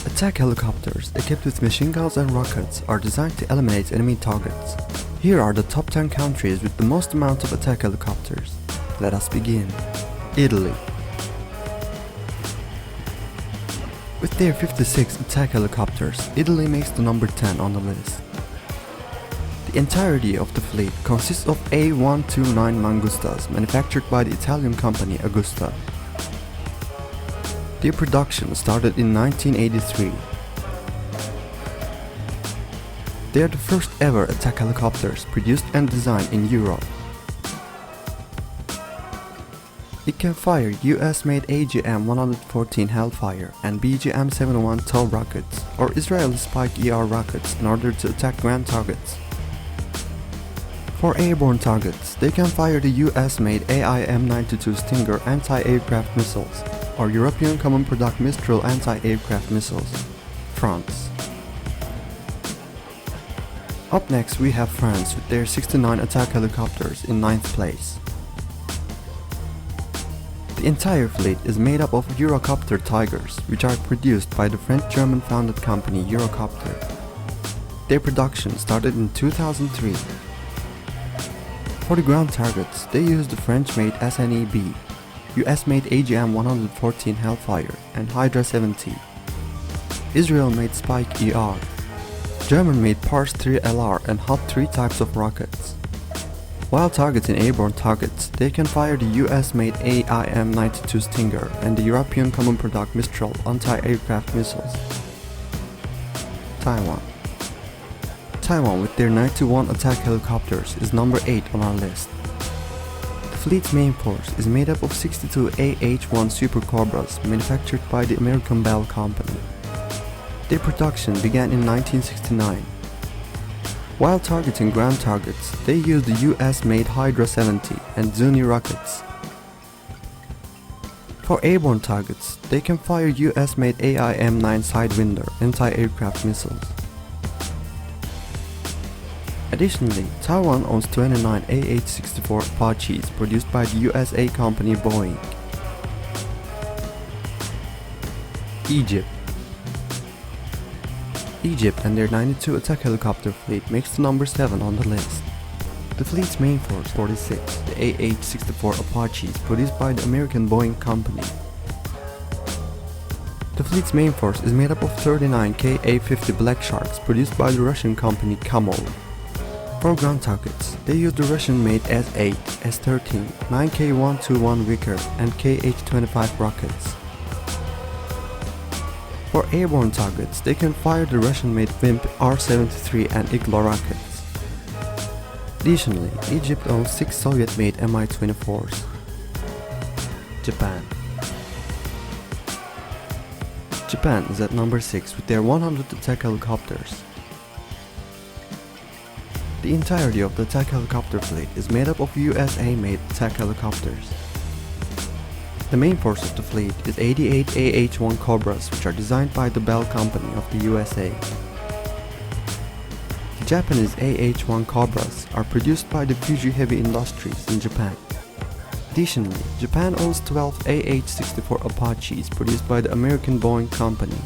Attack helicopters equipped with machine guns and rockets are designed to eliminate enemy targets. Here are the top 10 countries with the most amount of attack helicopters. Let us begin. Italy. With their 56 attack helicopters, Italy makes the number 10 on the list. The entirety of the fleet consists of A129 Mangustas manufactured by the Italian company Agusta. Their production started in 1983. They are the first ever attack helicopters produced and designed in Europe. It can fire US-made AGM-114 Hellfire and BGM-71 TOW rockets or Israeli Spike ER rockets in order to attack ground targets. For airborne targets, they can fire the US-made AIM-92 Stinger anti-aircraft missiles or European Common Product Mistral anti-aircraft missiles. France. Up next we have France with their 69 attack helicopters in 9th place. The entire fleet is made up of Eurocopter Tigers, which are produced by the French-German founded company Eurocopter. Their production started in 2003. For the ground targets, they use the French-made SNEB, US-made AGM-114 Hellfire and Hydra 70, Israel-made Spike ER, German-made Pars 3 LR and Hot 3 types of rockets. While targeting airborne targets, they can fire the US-made AIM-92 Stinger and the European Common Product Mistral anti-aircraft missiles. Taiwan. Taiwan with their 91 attack helicopters is number 8 on our list. The fleet's main force is made up of 62 AH-1 Super Cobras manufactured by the American Bell Company. Their production began in 1969. While targeting ground targets, they use the US-made Hydra 70 and Zuni rockets. For airborne targets, they can fire US-made AIM-9 Sidewinder anti-aircraft missiles. Additionally, Taiwan owns 29 AH-64 Apaches produced by the USA company Boeing. Egypt. Egypt and their 92 attack helicopter fleet makes the number 7 on the list. The fleet's main force, 46, the AH-64 Apaches produced by the American Boeing company. The fleet's main force is made up of 39 Ka-50 Black Sharks produced by the Russian company Kamov. For ground targets, they use the Russian-made S-8, S-13, 9K-121 Vickers and Kh-25 rockets. For airborne targets, they can fire the Russian-made Vimp R-73 and Igla rockets. Additionally, Egypt owns 6 Soviet-made Mi-24s. Japan. Japan is at number 6 with their 100 attack helicopters. The entirety of the attack helicopter fleet is made up of USA-made attack helicopters. The main force of the fleet is 88 AH-1 Cobras, which are designed by the Bell Company of the USA. The Japanese AH-1 Cobras are produced by the Fuji Heavy Industries in Japan. Additionally, Japan owns 12 AH-64 Apaches produced by the American Boeing Company.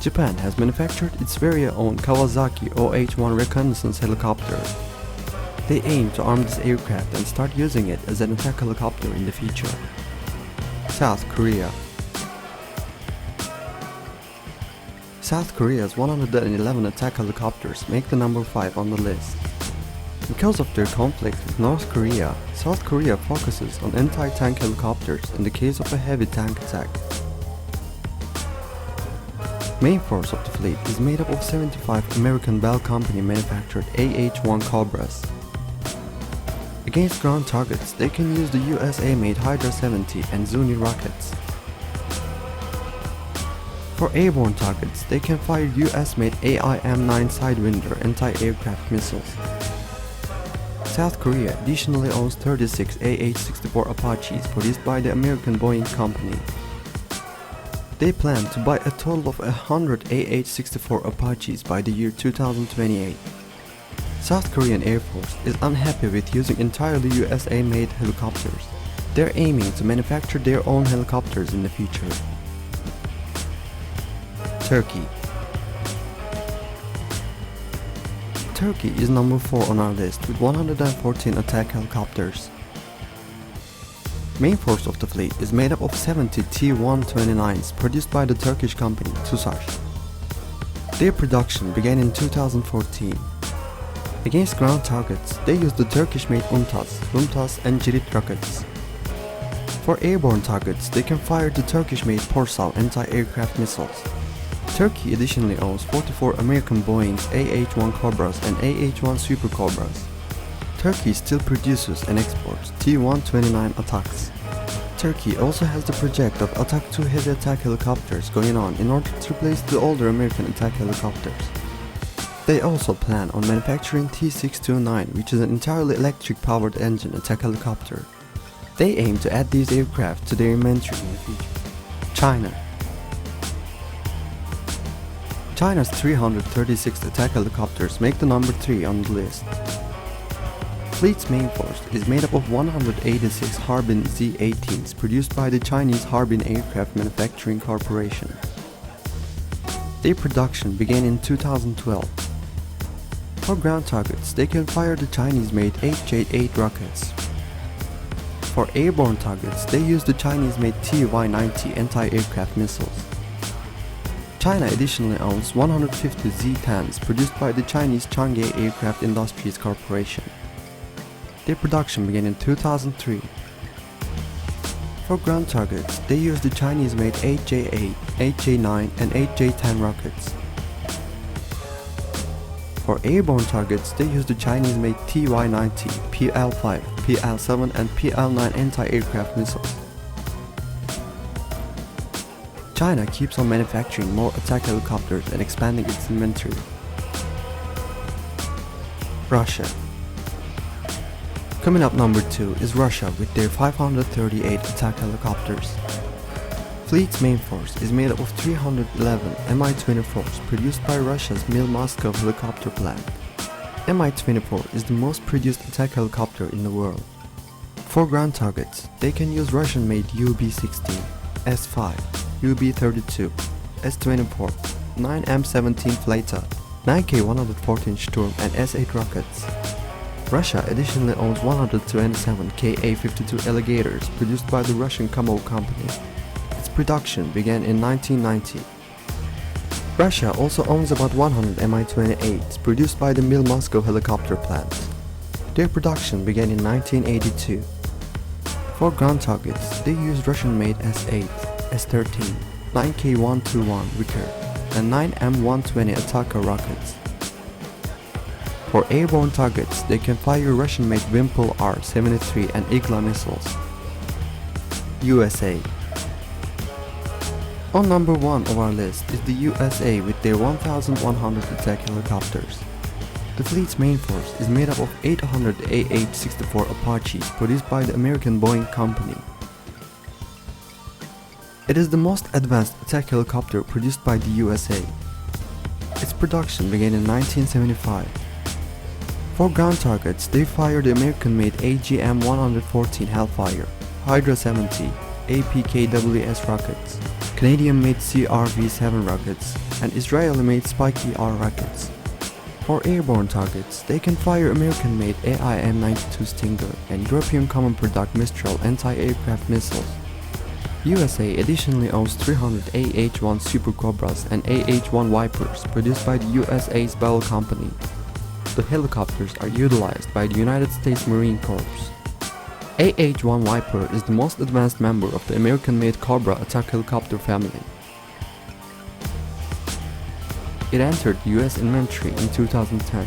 Japan has manufactured its very own Kawasaki OH-1 reconnaissance helicopter. They aim to arm this aircraft and start using it as an attack helicopter in the future. South Korea. South Korea's 111 attack helicopters make the number 5 on the list. Because of their conflict with North Korea, South Korea focuses on anti-tank helicopters in the case of a heavy tank attack. Main force of the fleet is made up of 75 American Bell Company manufactured AH-1 Cobras. Against ground targets, they can use the USA-made Hydra 70 and Zuni rockets. For airborne targets, they can fire US-made AIM-9 Sidewinder anti-aircraft missiles. South Korea additionally owns 36 AH-64 Apaches produced by the American Boeing Company. They plan to buy a total of 100 AH-64 Apaches by the year 2028. South Korean Air Force is unhappy with using entirely USA-made helicopters. They're aiming to manufacture their own helicopters in the future. Turkey. Turkey is number 4 on our list with 114 attack helicopters. Main force of the fleet is made up of 70 T-129s produced by the Turkish company TUSAŞ. Their production began in 2014. Against ground targets, they used the Turkish-made UMTAS and Cirit rockets. For airborne targets, they can fire the Turkish-made Porsal anti-aircraft missiles. Turkey additionally owns 44 American Boeing's AH-1 Cobras and AH-1 Super Cobras. Turkey still produces and exports T-129 attacks. Turkey also has the project of Attack 2 heavy attack helicopters going on in order to replace the older American attack helicopters. They also plan on manufacturing T-629, which is an entirely electric-powered engine attack helicopter. They aim to add these aircraft to their inventory in the future. China. China's 336 attack helicopters make the number 3 on the list. Fleet's main force is made up of 186 Harbin Z-18s produced by the Chinese Harbin Aircraft Manufacturing Corporation. Their production began in 2012. For ground targets, they can fire the Chinese-made HJ-8 rockets. For airborne targets, they use the Chinese-made TY-90 anti-aircraft missiles. China additionally owns 150 Z-10s produced by the Chinese Chang'e Aircraft Industries Corporation. Their production began in 2003. For ground targets, they use the Chinese-made HJ-8, HJ-9 and HJ-10 rockets. For airborne targets, they use the Chinese-made TY-90, PL-5, PL-7 and PL-9 anti-aircraft missiles. China keeps on manufacturing more attack helicopters and expanding its inventory. Russia. Coming up number 2 is Russia with their 538 attack helicopters. Fleet's main force is made up of 311 Mi-24s produced by Russia's Mil Moscow helicopter plant. Mi-24 is the most produced attack helicopter in the world. For ground targets, they can use Russian-made UB-16, S-5, UB-32, S-24, 9M-17 Fleta, 9K-114 Sturm and S-8 rockets. Russia additionally owns 127 Ka-52 Alligators produced by the Russian Kamov company. Its production began in 1990. Russia also owns about 100 Mi-28s produced by the Mil Moscow helicopter plant. Their production began in 1982. For ground targets, they use Russian-made S-8, S-13, 9K-121 Vickers, and 9M-120 Ataka rockets. For airborne targets, they can fire Russian-made Wimpel R-73 and Igla missiles. USA. On number 1 of our list is the USA with their 1,100 attack helicopters. The fleet's main force is made up of 800 AH-64 Apaches produced by the American Boeing company. It is the most advanced attack helicopter produced by the USA. Its production began in 1975. For ground targets, they fire the American-made AGM-114 Hellfire, Hydra 70, APKWS rockets, Canadian-made CRV-7 rockets, and Israeli-made Spike-ER rockets. For airborne targets, they can fire American-made AIM-92 Stinger and European Common Product Mistral anti-aircraft missiles. USA additionally owns 300 AH-1 Super Cobras and AH-1 Vipers produced by the USA's Bell Company. The helicopters are utilized by the United States Marine Corps. AH-1 Viper is the most advanced member of the American-made Cobra attack helicopter family. It entered the US inventory in 2010.